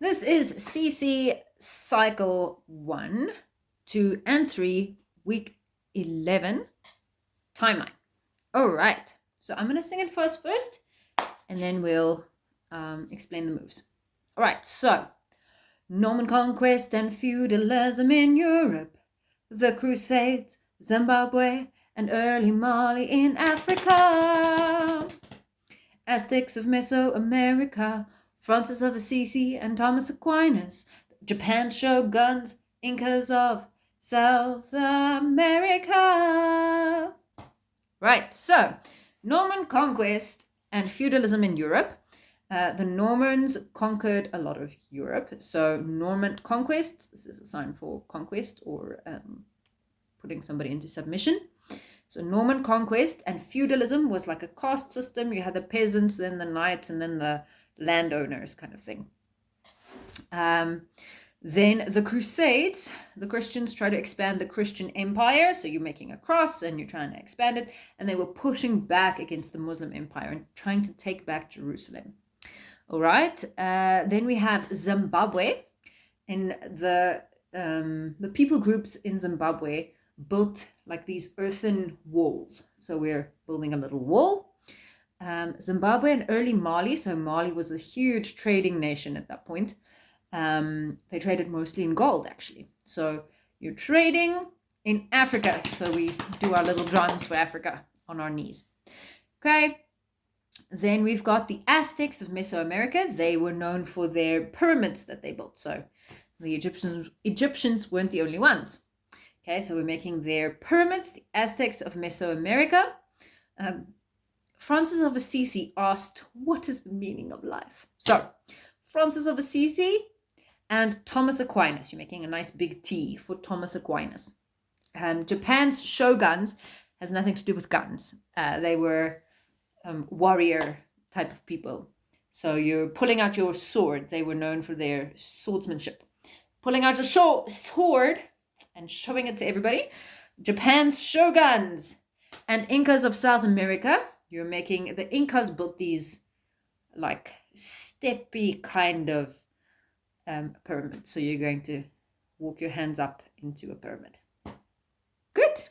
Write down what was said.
This is CC cycle 1, 2, and 3, week 11 timeline. All right, so I'm going to sing it first, and then we'll explain the moves. All right, so Norman conquest and feudalism in Europe, the Crusades, Zimbabwe, and early Mali in Africa, Aztecs of Mesoamerica, Francis of Assisi and Thomas Aquinas, Japan's shoguns, Incas of South America. Right, so Norman conquest and feudalism in Europe. The Normans conquered a lot of Europe. So Norman conquest, this is a sign for conquest or putting somebody into submission. So Norman conquest and feudalism was like a caste system. You had the peasants, then the knights, and then the landowners kind of thing. Then the Crusades, the Christians try to expand the Christian empire. So you're making a cross and you're trying to expand it. And they were pushing back against the Muslim empire and trying to take back Jerusalem. All right. Then we have Zimbabwe. And the people groups in Zimbabwe built like these earthen walls. So we're building a little wall. Zimbabwe and early Mali. So Mali was a huge trading nation at that point. They traded mostly in gold, actually. So you're trading in Africa. So we do our little drums for Africa on our knees. Okay. Then we've got the Aztecs of Mesoamerica. They were known for their pyramids that they built. So the Egyptians weren't the only ones. Okay, so we're making their pyramids, the Aztecs of Mesoamerica. Francis of Assisi asked, what is the meaning of life? So Francis of Assisi and Thomas Aquinas. You're making a nice big T for Thomas Aquinas. Japan's shoguns has nothing to do with guns. They were warrior type of people. So you're pulling out your sword. They were known for their swordsmanship. Pulling out your sword and showing it to everybody. Japan's shoguns and Incas of South America. You're making, the Incas built these like steppy kind of pyramids. So you're going to walk your hands up into a pyramid. Good.